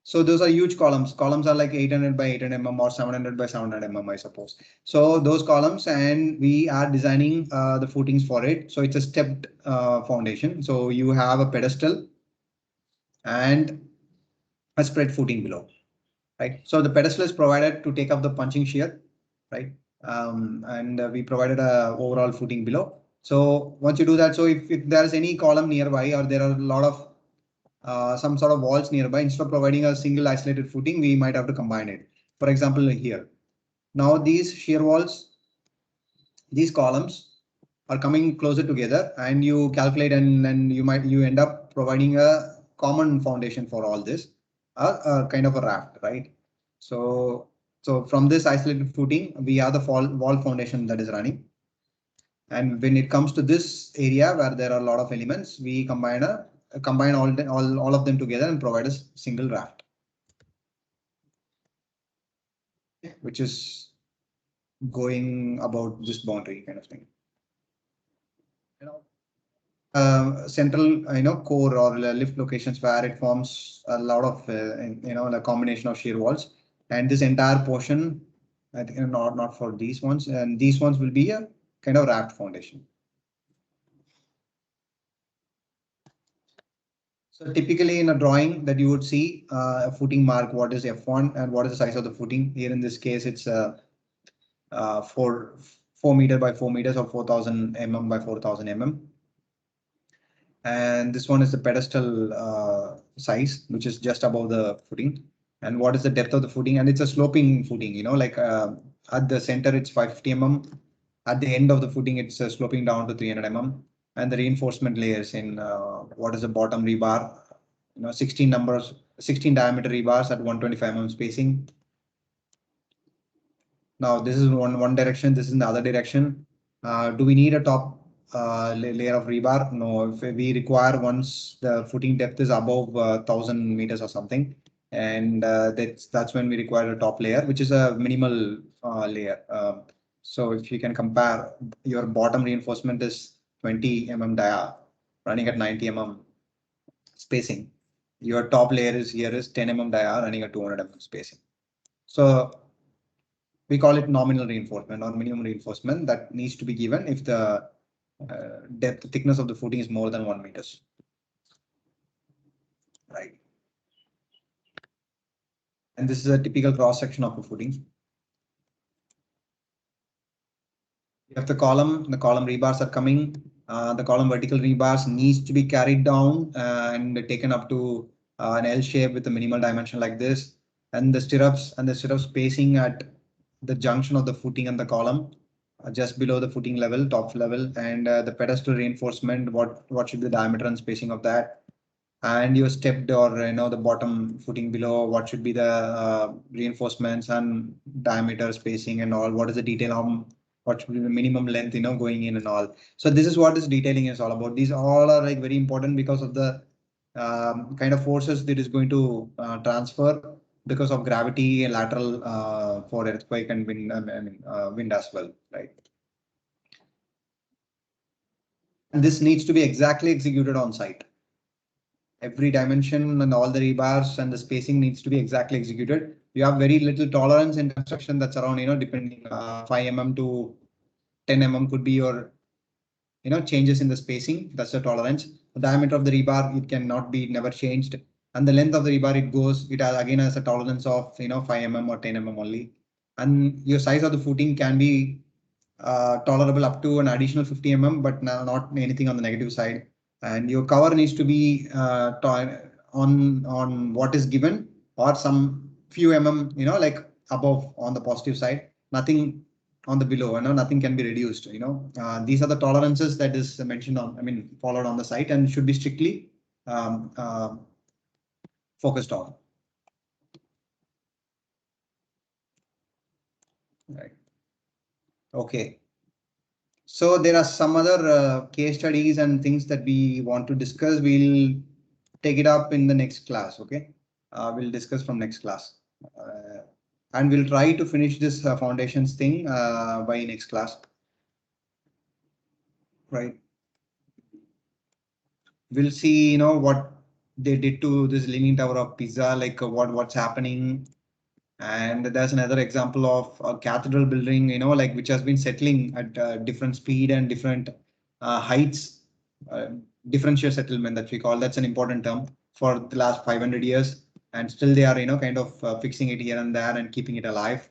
So those are huge columns. Columns are like 800 by 800 mm or 700 by 700 mm, I suppose. So those columns, and we are designing the footings for it. So it's a stepped foundation. So you have a pedestal and a spread footing below, right? So the pedestal is provided to take up the punching shear, right? And we provided a overall footing below. So once you do that, so if there is any column nearby or there are a lot of some sort of walls nearby, instead of providing a single isolated footing, we might have to combine it. For example, here. Now these shear walls, these columns are coming closer together, and you calculate and you end up providing a common foundation for all this, kind of a raft, right? So from this isolated footing, we have the wall foundation that is running. And when it comes to this area where there are a lot of elements, we combine all of them together and provide a single raft, which is going about this boundary kind of thing. Central, core or lift locations where it forms a lot of, the combination of shear walls, and this entire portion, I think not for these ones, and these ones will be a kind of raft foundation. So typically in a drawing that you would see a footing mark, what is F1 and what is the size of the footing. Here in this case, it's 4 meter by 4 meters or 4000 mm by 4000 mm. And this one is the pedestal size, which is just above the footing. And what is the depth of the footing? And it's a sloping footing, like at the center, it's 550 mm. At the end of the footing, it's sloping down to 300 mm. And the reinforcement layers in what is the bottom rebar, 16 diameter rebars at 125 mm spacing. Now this is one direction, this is in the other direction. Do we need a top layer of rebar? No, if we require once the footing depth is above 1000 meters or something, and that's when we require a top layer, which is a minimal layer. So if you can compare, your bottom reinforcement is 20 mm dia running at 90 mm spacing. Your top layer is 10 mm dia running at 200 mm spacing. So we call it nominal reinforcement or minimum reinforcement that needs to be given if the thickness of the footing is more than 1 meters. right? And this is a typical cross section of a footing. You have the column rebars are coming. The column vertical rebars needs to be carried down and taken up to an L shape with a minimal dimension like this. And the stirrups spacing at the junction of the footing and the column, just below the footing level, top level, and the pedestal reinforcement. What should be the diameter and spacing of that? And your stepped or the bottom footing below, what should be the reinforcements and diameter spacing and all. What is the detail on what should be the minimum length going in and all. So this is what this detailing is all about. These all are like very important because of the kind of forces that is going to transfer because of gravity and lateral for earthquake and wind, wind as well, right? And this needs to be exactly executed on site. Every dimension and all the rebars and the spacing needs to be exactly executed. You have very little tolerance in construction. That's around, depending 5 mm to 10 mm could be your, changes in the spacing. That's the tolerance. The diameter of the rebar, it cannot be never changed. And the length of the rebar, it has again has a tolerance of, 5 mm or 10 mm only. And your size of the footing can be tolerable up to an additional 50 mm, but not anything on the negative side. And your cover needs to be on what is given or some few mm, like above on the positive side, nothing on the below, nothing can be reduced, these are the tolerances that is mentioned on, followed on the site and should be strictly focused on. Right. Okay. So there are some other case studies and things that we want to discuss. We'll take it up in the next class. Okay. We'll discuss from next class. And we'll try to finish this foundations thing by next class. Right. We'll see, what they did to this Leaning Tower of Pisa, like what's happening. And there's another example of a cathedral building, like which has been settling at different speed and different heights, differential settlement that we call. That's an important term for the last 500 years. And still they are, kind of fixing it here and there and keeping it alive.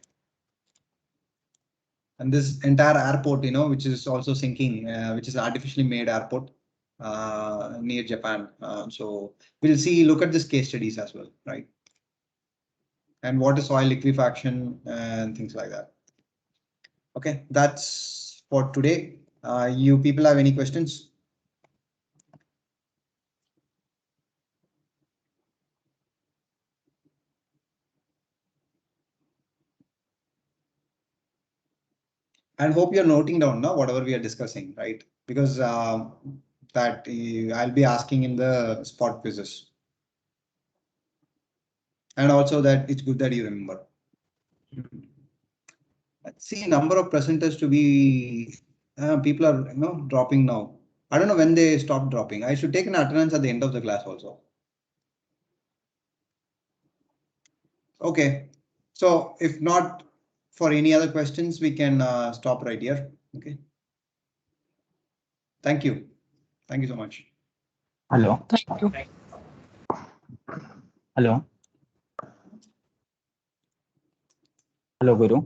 And this entire airport, which is also sinking, which is artificially made airport near Japan. So we'll look at this case studies as well, right? And what is soil liquefaction and things like that. Okay, that's for today. You people have any questions? And hope you're noting down now whatever we are discussing, right? Because that I'll be asking in the spot quizzes. And also that it's good that you remember. Let's see, number of presenters to be, people are dropping now. I don't know when they stop dropping. I should take an attendance at the end of the class also. Okay, so if not for any other questions, we can stop right here. Okay. Thank you. Thank you so much. Hello. Thank you. Hello. Hello, Guru.